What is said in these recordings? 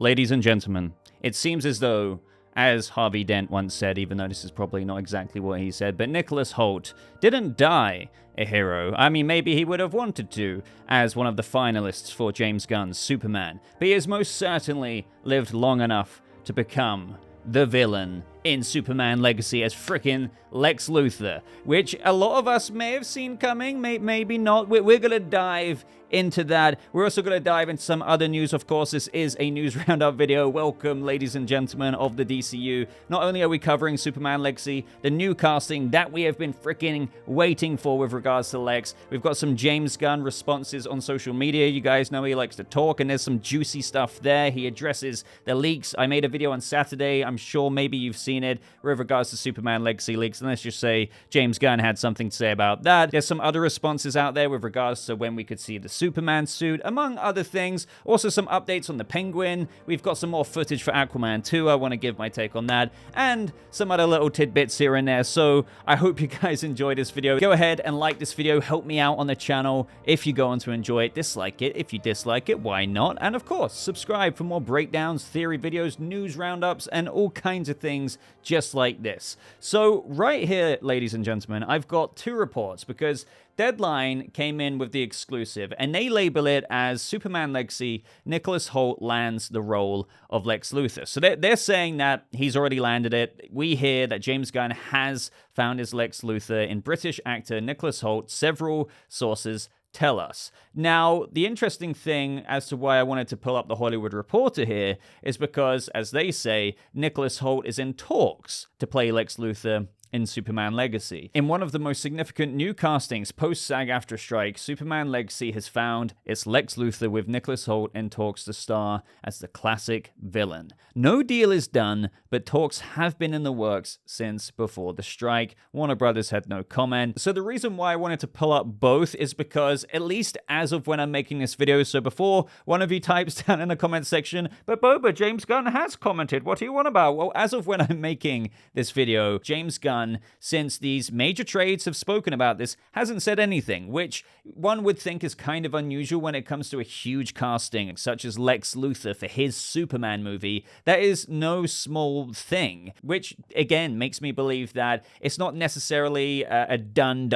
Ladies and gentlemen, it seems as though, as Harvey Dent once said, even though this is probably not exactly what he said, but Nicholas Hoult didn't die a hero. I mean, maybe he would have wanted to, as one of the finalists for James Gunn's Superman, but he has most certainly lived long enough to become the villain in Superman Legacy as frickin' Lex Luthor, which a lot of us may have seen coming, maybe not. We're gonna dive into that. We're also gonna dive into some other news. Of course, this is a news roundup video. Welcome, ladies and gentlemen of the DCU. Not only are we covering Superman Legacy, the new casting that we have been frickin' waiting for with regards to Lex. We've got some James Gunn responses on social media. You guys know he likes to talk, and there's some juicy stuff there. He addresses the leaks. I made a video on Saturday. I'm sure maybe you've seen it with regards to Superman Legacy leaks, and let's just say James Gunn had something to say about that. There's some other responses out there with regards to when we could see the Superman suit, among other things. Also some updates on the Penguin. We've got some more footage for Aquaman 2. I want to give my take on that, and some other little tidbits here and there. So I hope you guys enjoy this video. Go ahead and like this video. Help me out on the channel if you go on to enjoy it. Dislike it if you dislike it. Why not? And of course, subscribe for more breakdowns, theory videos, news roundups, and all kinds of things just like this. So right here, ladies and gentlemen, I've got two reports because Deadline came in with the exclusive, and they label it as Superman Legacy Nicholas Hoult lands the role of Lex Luthor. So they're saying that he's already landed it. We hear that James Gunn has found his Lex Luthor in British actor Nicholas Hoult. Several sources tell us. Now, the interesting thing as to why I wanted to pull up the Hollywood Reporter here is because, as they say, Nicholas Hoult is in talks to play Lex Luthor in Superman Legacy. In one of the most significant new castings post-SAG-AFTRA strike, Superman Legacy has found its Lex Luthor with Nicholas Hoult in talks to star as the classic villain. No deal is done, but talks have been in the works since before the strike. Warner Brothers had no comment. So the reason why I wanted to pull up both is because, at least as of when I'm making this video, so before one of you types down in the comment section, but Boba, James Gunn has commented, what do you want about? Well, as of when I'm making this video, James Gunn, since these major trades have spoken about this, hasn't said anything, which one would think is kind of unusual when it comes to a huge casting such as Lex Luthor for his Superman movie. That is no small thing, which again makes me believe that it's not necessarily a done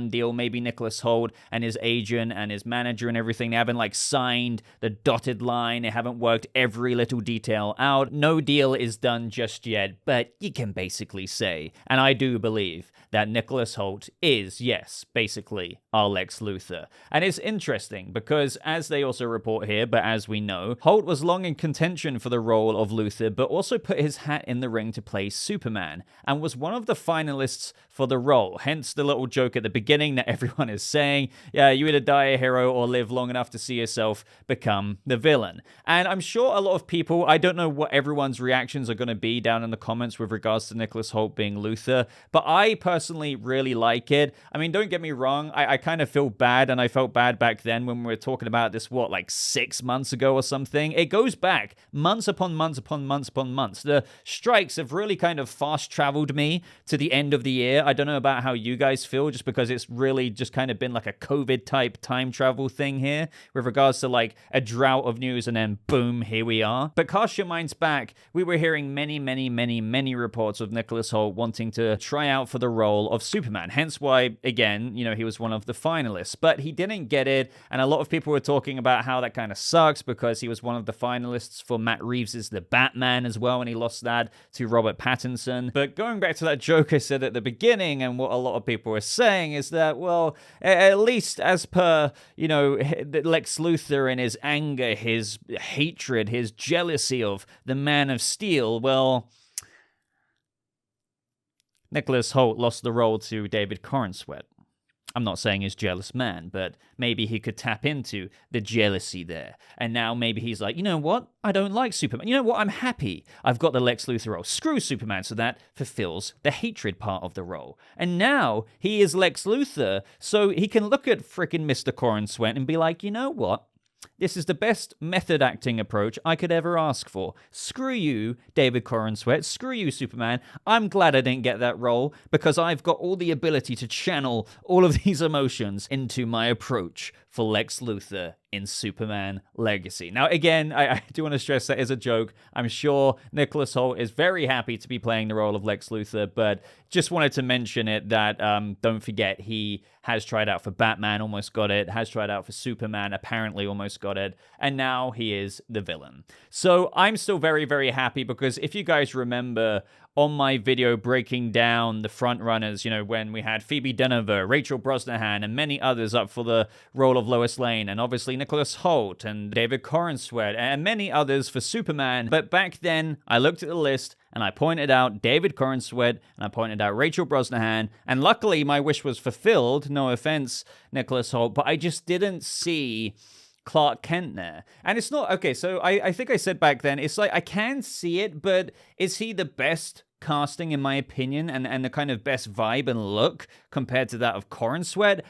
deal. Maybe Nicholas Hoult and his agent and his manager and everything, they haven't like signed the dotted line, they haven't worked every little detail out. No deal is done just yet, but you can basically say, and I do believe that Nicholas Hoult is, yes, basically our Lex Luthor. And it's interesting because, as they also report here, but as we know, Hoult was long in contention for the role of Luthor, but also put his hat in the ring to play Superman, and was one of the finalists for the role. Hence the little joke at the beginning that everyone is saying, yeah, you either die a hero or live long enough to see yourself become the villain. And I'm sure a lot of people, I don't know what everyone's reactions are going to be down in the comments with regards to Nicholas Hoult being Luthor, but I personally really like it. I mean, don't get me wrong, I kind of feel bad, and I felt bad back then when we were talking about this, what, like 6 months ago or something? It goes back months upon months upon months upon months. The strikes have really kind of fast-traveled me to the end of the year. I don't know about how you guys feel, just because it's really just kind of been like a COVID-type time travel thing here with regards to like a drought of news, and then boom, here we are. But cast your minds back, we were hearing many reports of Nicholas Hoult wanting to try out for the role of Superman. Hence why, again, you know, he was one of the finalists, but he didn't get it. And a lot of people were talking about how that kind of sucks because he was one of the finalists for Matt Reeves' The Batman as well, and he lost that to Robert Pattinson. But going back to that joke I said at the beginning, and what a lot of people were saying is that, well, at least as per, you know, Lex Luthor and his anger, his hatred, his jealousy of the Man of Steel, well, Nicholas Hoult lost the role to David Corenswet. I'm not saying he's a jealous man, but maybe he could tap into the jealousy there. And now maybe he's like, you know what? I don't like Superman. You know what? I'm happy I've got the Lex Luthor role. Screw Superman, so that fulfills the hatred part of the role. And now he is Lex Luthor, so he can look at frickin' Mr. Corenswet and be like, you know what? This is the best method acting approach I could ever ask for. Screw you, David Corenswet. Screw you, Superman. I'm glad I didn't get that role because I've got all the ability to channel all of these emotions into my approach for Lex Luthor in Superman Legacy. Now, again, I do want to stress that is a joke. I'm sure Nicholas Hoult is very happy to be playing the role of Lex Luthor, but just wanted to mention it that don't forget he has tried out for Batman, almost got it, has tried out for Superman, apparently almost got it, and now he is the villain. So I'm still very, very happy because if you guys remember on my video breaking down the front runners, when we had Phoebe Dynevor, Rachel Brosnahan, and many others up for the role of Lois Lane, and obviously Nicholas Hoult and David Corenswet, and many others for Superman. But back then, I looked at the list and I pointed out David Corenswet and I pointed out Rachel Brosnahan, and luckily my wish was fulfilled. No offense, Nicholas Hoult, but I just didn't see Clark Kent there. And it's not, okay, so I think I said back then, it's like, I can see it, but is he the best casting in my opinion and the kind of best vibe and look compared to that of Corenswet?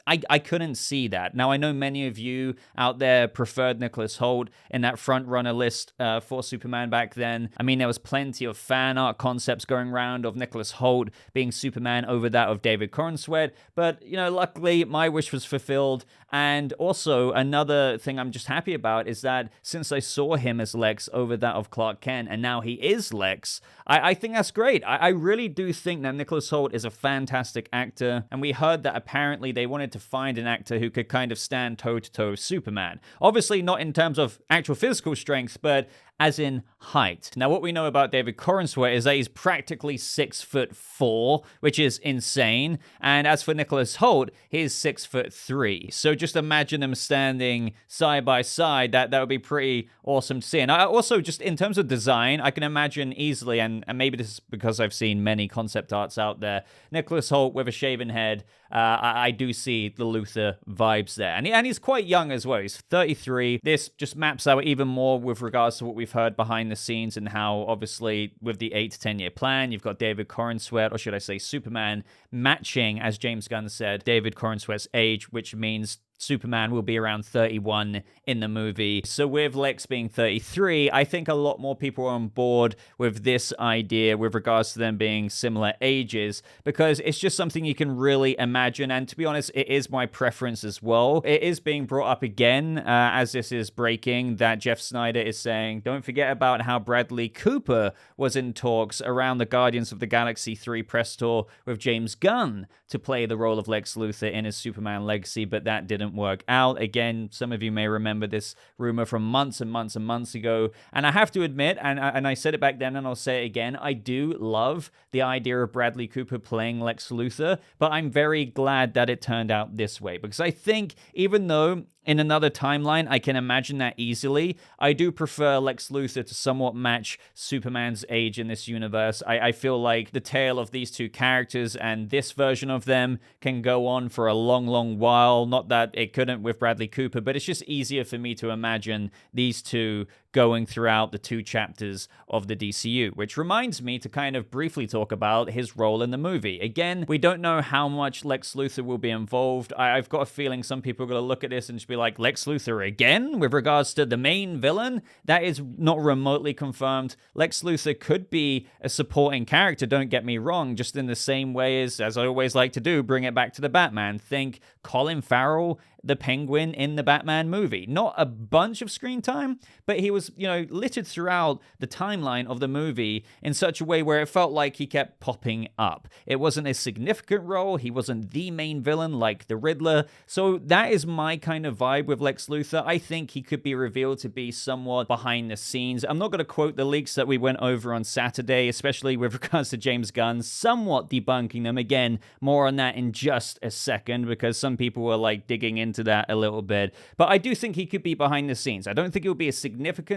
I couldn't see that. Now, I know many of you out there preferred Nicholas Hoult in that front runner list for Superman back then. I mean, there was plenty of fan art concepts going around of Nicholas Hoult being Superman over that of David Corenswet. But, luckily, my wish was fulfilled. And also, another thing I'm just happy about is that since I saw him as Lex over that of Clark Kent, and now he is Lex, I think that's great. I really do think that Nicholas Hoult is a fantastic actor. And we heard that apparently they wanted to find an actor who could kind of stand toe-to-toe with Superman. Obviously not in terms of actual physical strength, but as in height. Now, what we know about David Corenswet is that he's practically 6'4", which is insane. And as for Nicholas Hoult, he's 6'3". So just imagine them standing side by side. That would be pretty awesome to see. And I also, just in terms of design, I can imagine easily, and maybe this is because I've seen many concept arts out there, Nicholas Hoult with a shaven head. I do see the Luthor vibes there. And he's quite young as well. He's 33. This just maps out even more with regards to what we've heard behind the scenes and how, obviously, with the 8 to 10 year plan, you've got David Corenswet, or should I say Superman, matching, as James Gunn said, David Corenswet's age, which means Superman will be around 31 in the movie. So with Lex being 33, I think a lot more people are on board with this idea with regards to them being similar ages, because it's just something you can really imagine. And to be honest, it is my preference as well. It is being brought up again as this is breaking, that Jeff Snyder is saying, don't forget about how Bradley Cooper was in talks around the Guardians of the Galaxy 3 press tour with James Gunn to play the role of Lex Luthor in his Superman Legacy, but that didn't work out. Again, some of you may remember this rumor from months and months and months ago. And I have to admit, and I said it back then and I'll say it again, I do love the idea of Bradley Cooper playing Lex Luthor, but I'm very glad that it turned out this way, because I think even though in another timeline I can imagine that easily, I do prefer Lex Luthor to somewhat match Superman's age in this universe. I feel like the tale of these two characters and this version of them can go on for a long, long while. Not that it couldn't with Bradley Cooper, but it's just easier for me to imagine these two going throughout the 2 chapters of the DCU, which reminds me to kind of briefly talk about his role in the movie. Again, we don't know how much Lex Luthor will be involved. I've got a feeling some people are going to look at this and just be like, Lex Luthor again with regards to the main villain? That is not remotely confirmed. Lex Luthor could be a supporting character, don't get me wrong, just in the same way as I always like to do, bring it back to the Batman. Think Colin Farrell, the Penguin in the Batman movie. Not a bunch of screen time, but he was, littered throughout the timeline of the movie in such a way where it felt like he kept popping up. It wasn't a significant role. He wasn't the main villain like the Riddler. So that is my kind of vibe with Lex Luthor. I think he could be revealed to be somewhat behind the scenes. I'm not going to quote the leaks that we went over on Saturday, especially with regards to James Gunn, somewhat debunking them. Again, more on that in just a second, because some people were like digging into that a little bit. But I do think he could be behind the scenes. I don't think it will be a significant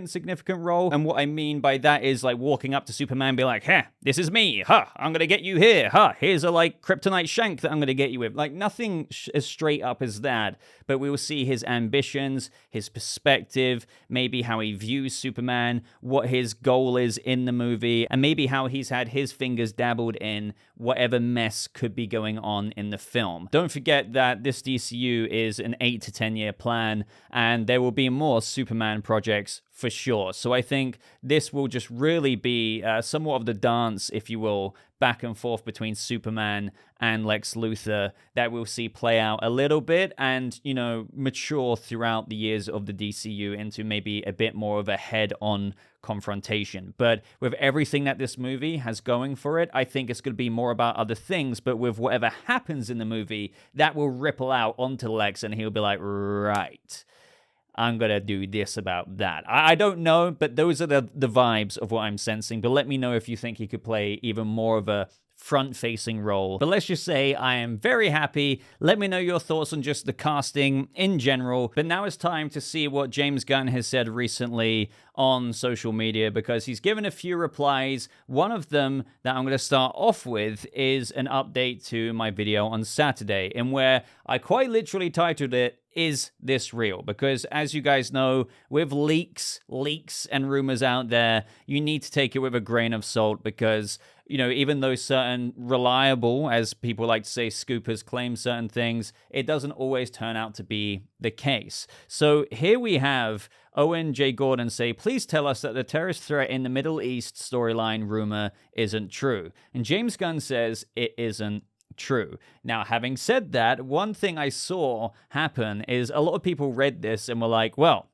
role. And what I mean by that is like walking up to Superman and be like, hey, this is me. I'm going to get you here. Here's a like kryptonite shank that I'm going to get you with. Like nothing as straight up as that. But we will see his ambitions, his perspective, maybe how he views Superman, what his goal is in the movie, and maybe how he's had his fingers dabbled in whatever mess could be going on in the film. Don't forget that this DCU is an 8 to 10 year plan, and there will be more Superman projects for sure. So I think this will just really be somewhat of the dance, if you will, back and forth between Superman and Lex Luthor that we'll see play out a little bit and, you know, mature throughout the years of the DCU into maybe a bit more of a head-on confrontation. But with everything that this movie has going for it, I think it's going to be more about other things, but with whatever happens in the movie, that will ripple out onto Lex and he'll be like, right, I'm going to do this about that. I don't know, but those are the vibes of what I'm sensing. But let me know if you think he could play even more of a front-facing role. But let's just say I am very happy. Let me know your thoughts on just the casting in general. But now it's time to see what James Gunn has said recently on social media, because he's given a few replies. One of them that I'm going to start off with is an update to my video on Saturday, in where I quite literally titled it, "Is This Real?" Because as you guys know, with leaks, and rumors out there, you need to take it with a grain of salt, because, you know, even though certain reliable, as people like to say, scoopers claim certain things, it doesn't always turn out to be the case. So here we have Owen J. Gordon say, "Please tell us that the terrorist threat in the Middle East storyline rumor isn't true." And James Gunn says it isn't true. Now, having said that, one thing I saw happen is a lot of people read this and were like, well,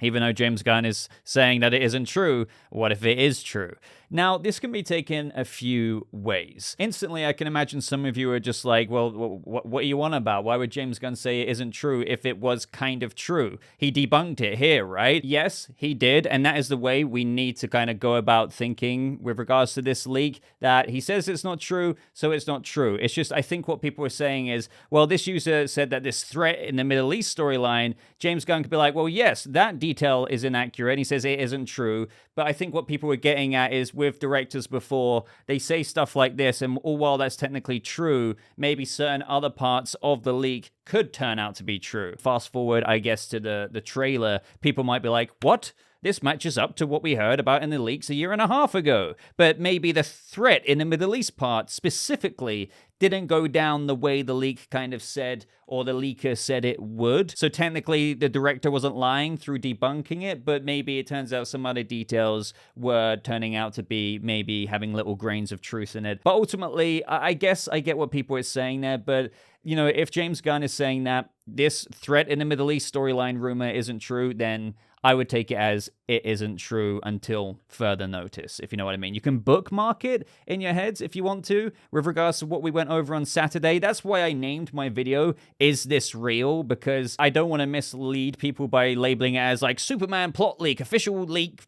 even though James Gunn is saying that it isn't true, what if it is true? Now, this can be taken a few ways. Instantly, I can imagine some of you are just like, well, what are you on about? Why would James Gunn say it isn't true if it was kind of true? He debunked it here, right? Yes, he did, and that is the way we need to kind of go about thinking with regards to this leak, that he says it's not true, so it's not true. It's just, I think what people are saying is, well, this user said that this threat in the Middle East storyline, James Gunn could be like, well, yes, that detail is inaccurate, and he says it isn't true, but I think what people are getting at is, with directors before, they say stuff like this, and all while that's technically true, maybe certain other parts of the leak could turn out to be true. Fast forward, I guess, to the trailer, people might be like, what? This matches up to what we heard about in the leaks a year and a half ago. But maybe the threat in the Middle East part specifically didn't go down the way the leak kind of said, or the leaker said it would. So technically, the director wasn't lying through debunking it, but maybe it turns out some other details were turning out to be maybe having little grains of truth in it. But ultimately, I guess I get what people are saying there, but you know, if James Gunn is saying that this threat in the Middle East storyline rumor isn't true, then I would take it as it isn't true until further notice, if you know what I mean. You can bookmark it in your heads if you want to, with regards to what we went over on Saturday. That's why I named my video, "Is This Real?" Because I don't want to mislead people by labeling it as like Superman plot leak, official leak,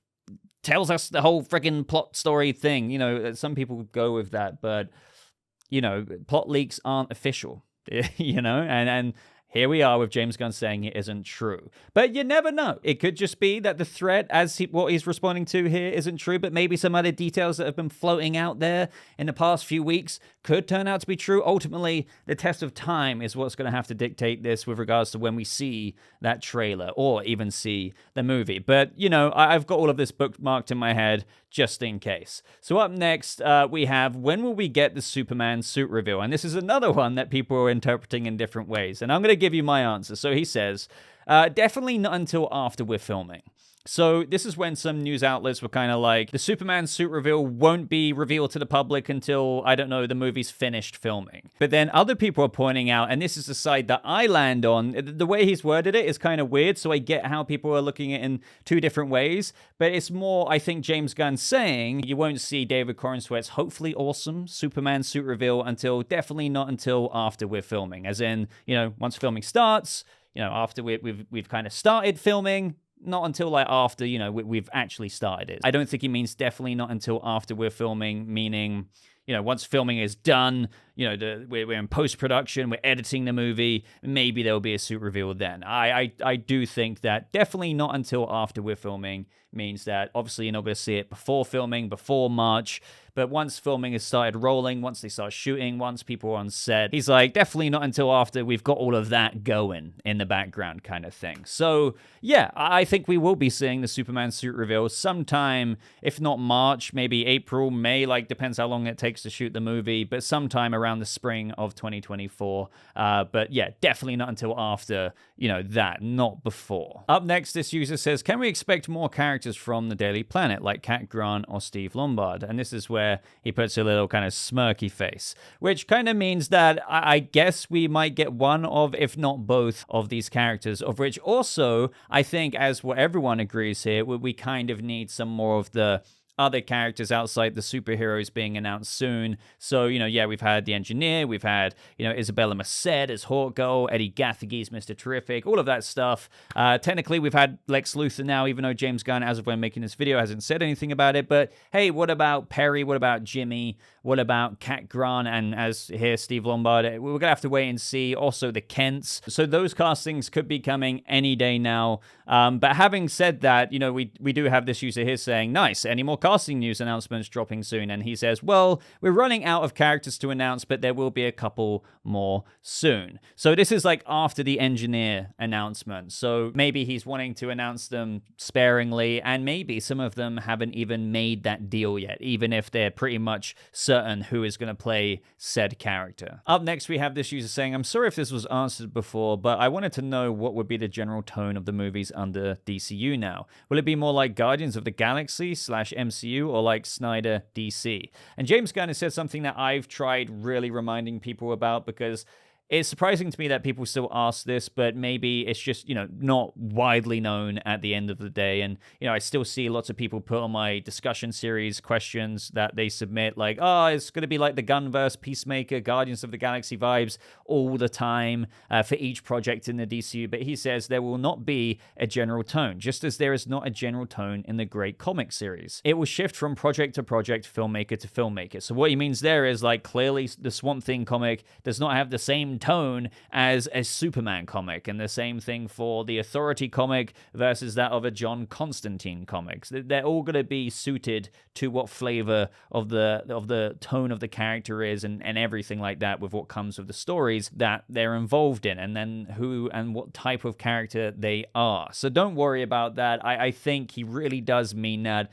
tells us the whole friggin' plot story thing. You know, some people go with that, but, you know, plot leaks aren't official, you know, and here we are with James Gunn saying it isn't true. But you never know. It could just be that the threat, what he's responding to here, isn't true, but maybe some other details that have been floating out there in the past few weeks could turn out to be true. Ultimately, the test of time is what's going to have to dictate this with regards to when we see that trailer or even see the movie. But, you know, I've got all of this bookmarked in my head just in case. So up next, we have, when will we get the Superman suit reveal? And this is another one that people are interpreting in different ways. And I'm going to give you my answer. So he says, definitely not until after we're filming. So this is when some news outlets were kind of like, the Superman suit reveal won't be revealed to the public until, I don't know, the movie's finished filming. But then other people are pointing out, and this is the side that I land on, the way he's worded it is kind of weird, so I get how people are looking at it in two different ways, but it's more, I think, James Gunn saying you won't see David Corenswet's hopefully awesome Superman suit reveal until, definitely not until after we're filming. As in, you know, once filming starts, you know, after we've kind of started filming, not until like after, you know, we've actually started it. I don't think he means definitely not until after we're filming, meaning, you know, once filming is done, you know, we're in post-production, we're editing the movie, maybe there'll be a suit reveal then. I do think that definitely not until after we're filming means that obviously you're not going to see it before filming, before March, but once filming has started rolling, once they start shooting, once people are on set, he's like, definitely not until after we've got all of that going in the background kind of thing. So, yeah, I think we will be seeing the Superman suit reveal sometime, if not March, maybe April, May, like depends how long it takes to shoot the movie, but sometime around around the spring of 2024. But yeah, definitely not until after, that, not before. Up next, this user says, can we expect more characters from the Daily Planet, like Cat Grant or Steve Lombard? And this is where he puts a little kind of smirky face, which kind of means that I guess we might get one of, if not both, of these characters, of which also, I think, as what everyone agrees here, we kind of need some more of the other characters outside the superheroes being announced soon. So, yeah, we've had the Engineer, we've had, Isabella Merced as Hawkgirl, Eddie Gathie's Mr. Terrific, all of that stuff. Technically, we've had Lex Luthor now, even though James Gunn, as of when making this video, hasn't said anything about it. But hey, what about Perry? What about Jimmy? What about Cat Grant? And as here, Steve Lombard? We're going to have to wait and see. Also, the Kents. So those castings could be coming any day now. But having said that, we do have this user here saying, nice, any more casting news announcements dropping soon? And he says, well, we're running out of characters to announce, but there will be a couple more soon. So this is like after the Engineer announcement. So maybe he's wanting to announce them sparingly, and maybe some of them haven't even made that deal yet, even if they're pretty much certain who is going to play said character. Up next, we have this user saying, I'm sorry if this was answered before, but I wanted to know what would be the general tone of the movies under DCU now. Will it be more like Guardians of the Galaxy / MCU, or like Snyder DC? And James Gunn has said something that I've tried really reminding people about, because it's surprising to me that people still ask this, but maybe it's just, not widely known at the end of the day. And, I still see lots of people put on my discussion series questions that they submit, like, oh, it's going to be like the Gunverse, Peacemaker, Guardians of the Galaxy vibes all the time for each project in the DCU. But he says there will not be a general tone, just as there is not a general tone in the great comic series. It will shift from project to project, filmmaker to filmmaker. So what he means there is, like, clearly the Swamp Thing comic does not have the same tone as a Superman comic, and the same thing for the Authority comic versus that of a John Constantine comics. They're all going to be suited to what flavor of the tone of the character is, and everything like that, with what comes with the stories that they're involved in, and then who and what type of character they are. So don't worry about that. I think he really does mean that.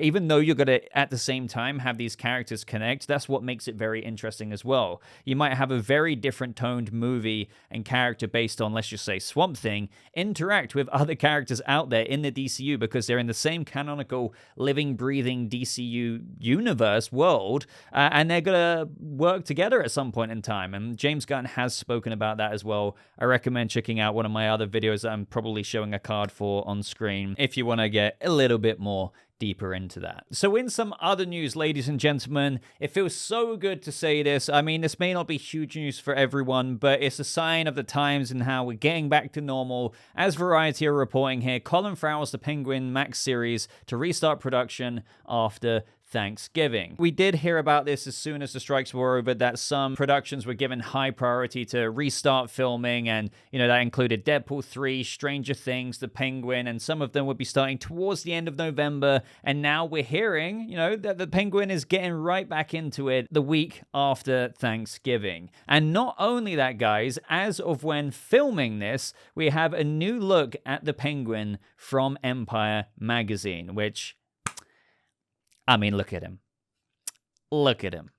Even though you're going to, at the same time, have these characters connect, that's what makes it very interesting as well. You might have a very different toned movie and character based on, let's just say, Swamp Thing, interact with other characters out there in the DCU because they're in the same canonical living, breathing DCU universe world, and they're gonna work together at some point in time. And James Gunn has spoken about that as well. I recommend checking out one of my other videos that I'm probably showing a card for on screen if you want to get a little bit more deeper into that. So in some other news, ladies and gentlemen, it feels so good to say this. I mean, this may not be huge news for everyone, but it's a sign of the times and how we're getting back to normal. As Variety are reporting here, Colin Farrell's The Penguin Max series to restart production after Thanksgiving. We did hear about this as soon as the strikes were over, that some productions were given high priority to restart filming, and that included Deadpool 3, Stranger Things, The Penguin, and some of them would be starting towards the end of November. And now we're hearing that The Penguin is getting right back into it the week after Thanksgiving. And not only that, guys, as of when filming this, we have a new look at The Penguin from Empire magazine, which, I mean, look at him. Look at him.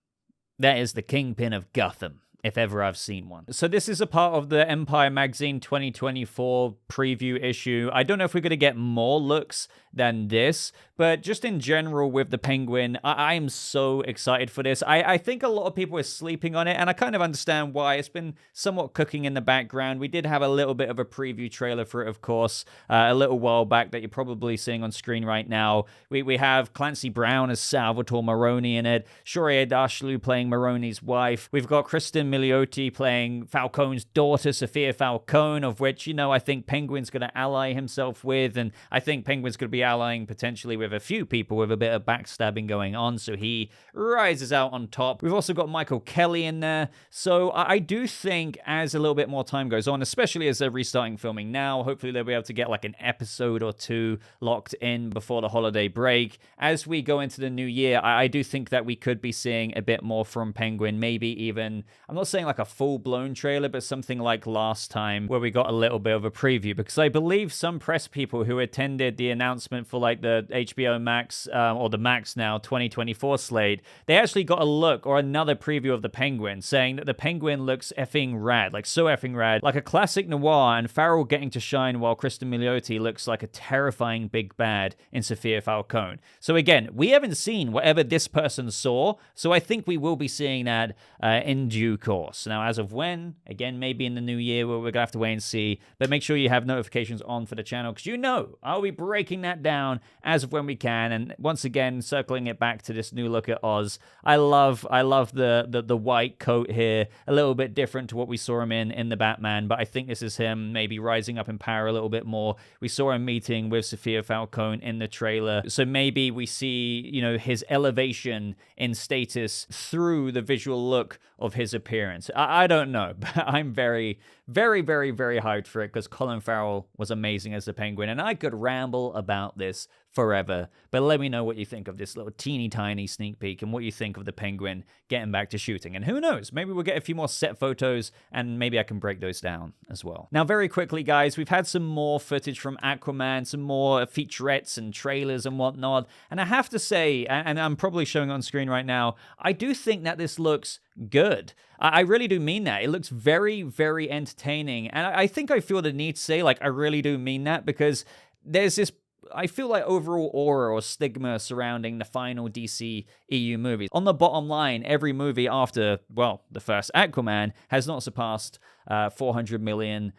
That is the Kingpin of Gotham, if ever I've seen one. So this is a part of the Empire Magazine 2024 preview issue. I don't know if we're going to get more looks than this, but just in general with the Penguin, I am so excited for this. I think a lot of people are sleeping on it, and I kind of understand why. It's been somewhat cooking in the background. We did have a little bit of a preview trailer for it, of course, a little while back that you're probably seeing on screen right now. We have Clancy Brown as Salvatore Maroni in it, Shohreh Aghdashloo playing Maroni's wife. We've got Kristen Milioti playing Falcone's daughter, Sophia Falcone, of which, I think Penguin's going to ally himself with, and I think Penguin's going to be allying potentially with a few people with a bit of backstabbing going on, so he rises out on top. We've also got Michael Kelly in there, so I do think as a little bit more time goes on, especially as they're restarting filming now, hopefully they'll be able to get like an episode or two locked in before the holiday break. As we go into the new year, I do think that we could be seeing a bit more from Penguin, maybe even, I'm not saying like a full-blown trailer, but something like last time where we got a little bit of a preview, because I believe some press people who attended the announcement for like the HBO Max, or the Max now, 2024 slate, they actually got a look or another preview of the Penguin, saying that the Penguin looks effing rad, like so effing rad, like a classic noir, and Farrell getting to shine while Kristen Milioti looks like a terrifying big bad in Sophia Falcone. So again, we haven't seen whatever this person saw, so I think we will be seeing that in due course. Now, as of when, again, maybe in the new year, where we're gonna have to wait and see, but make sure you have notifications on for the channel, because you know I'll be breaking that down as of when we can. And once again, circling it back to this new look at Oz, I love the white coat here, a little bit different to what we saw him in the Batman, but I think this is him maybe rising up in power a little bit more. We saw him meeting with Sophia Falcone in the trailer, so maybe we see, you know, his elevation in status through the visual look of his appearance. I don't know, but I'm very, very, very, very hyped for it, because Colin Farrell was amazing as the Penguin, and I could ramble about this forever, but let me know what you think of this little teeny tiny sneak peek and what you think of the Penguin getting back to shooting. And who knows, maybe we'll get a few more set photos and maybe I can break those down as well. Now, very quickly, guys, we've had some more footage from Aquaman, some more featurettes and trailers and whatnot, and I have to say, and I'm probably showing on screen right now, I do think that this looks good. I really do mean that. It looks very, very entertaining, and I think I feel the need to say, like, I really do mean that, because there's this, I feel like, overall aura or stigma surrounding the final DC EU movies. On the bottom line, every movie after, well, the first Aquaman has not surpassed $400 million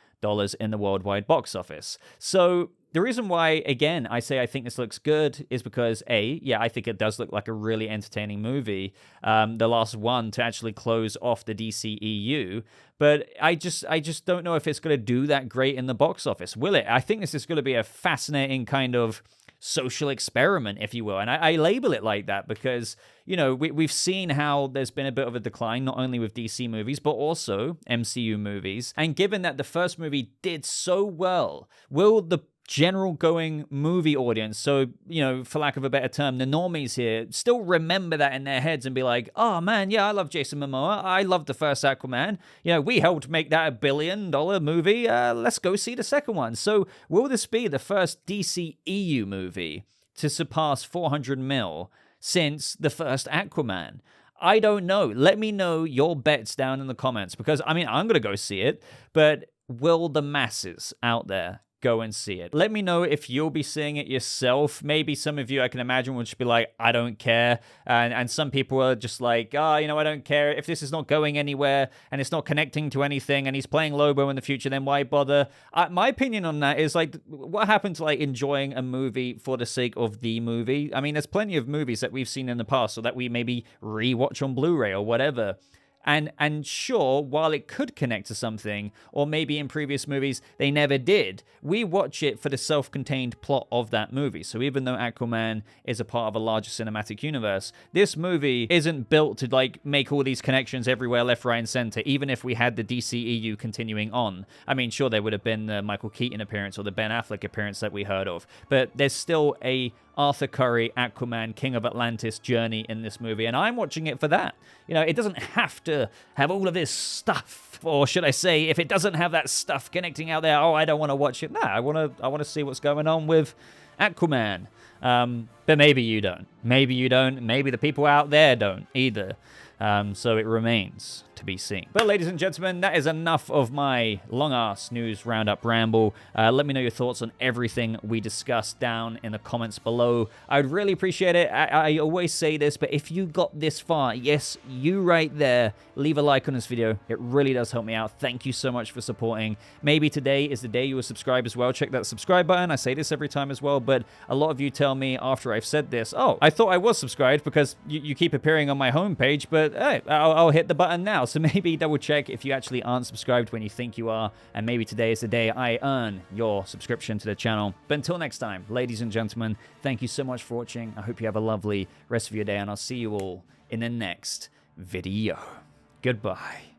in the worldwide box office. So the reason why, again, I say I think this looks good is because, yeah, I think it does look like a really entertaining movie. The last one to actually close off the DCEU. But I just don't know if it's going to do that great in the box office. Will it? I think this is going to be a fascinating kind of social experiment, if you will. And I label it like that because, you know, we've seen how there's been a bit of a decline, not only with DC movies, but also MCU movies. And given that the first movie did so well, will the general going movie audience, so, you know, for lack of a better term, the normies here, still remember that in their heads and be like, oh man, yeah, I love Jason Momoa, I love the first Aquaman, you know, we helped make that $1 billion movie, let's go see the second one. So will this be the first DCEU movie to surpass 400 mil since the first Aquaman? I don't know. Let me know your bets down in the comments, because I mean, I'm gonna go see it, but will the masses out there go and see it? Let me know if you'll be seeing it yourself. Maybe some of you, I can imagine, will just be like, I don't care. And some people are just like, oh, you know, I don't care. If this is not going anywhere and it's not connecting to anything and he's playing Lobo in the future, then why bother? My opinion on that is, like, what happened to, like, enjoying a movie for the sake of the movie? I mean, there's plenty of movies that we've seen in the past or that we maybe rewatch on Blu-ray or whatever. And sure, while it could connect to something, or maybe in previous movies they never did, we watch it for the self-contained plot of that movie. So even though Aquaman is a part of a larger cinematic universe, this movie isn't built to, like, make all these connections everywhere, left, right, and center, even if we had the DCEU continuing on. I mean, sure, there would have been the Michael Keaton appearance or the Ben Affleck appearance that we heard of, but there's still a Arthur Curry, Aquaman, King of Atlantis journey in this movie, and I'm watching it for that. You know, it doesn't have to have all of this stuff, or should I say, if it doesn't have that stuff connecting out there, oh, I don't want to watch it. Nah, I want to see what's going on with Aquaman. But maybe you don't. Maybe you don't. Maybe the people out there don't either. So it remains to be seen. But ladies and gentlemen, that is enough of my long-ass news roundup ramble. Let me know your thoughts on everything we discussed down in the comments below. I'd really appreciate it. I always say this, but if you got this far, yes, you right there, leave a like on this video. It really does help me out. Thank you so much for supporting. Maybe today is the day you will subscribe as well. Check that subscribe button. I say this every time as well, but a lot of you tell me after I've said this, oh, I thought I was subscribed because you keep appearing on my homepage, but hey, I'll hit the button now. So maybe double check if you actually aren't subscribed when you think you are, and maybe today is the day I earn your subscription to the channel. But until next time, ladies and gentlemen, thank you so much for watching. I hope you have a lovely rest of your day, and I'll see you all in the next video. Goodbye.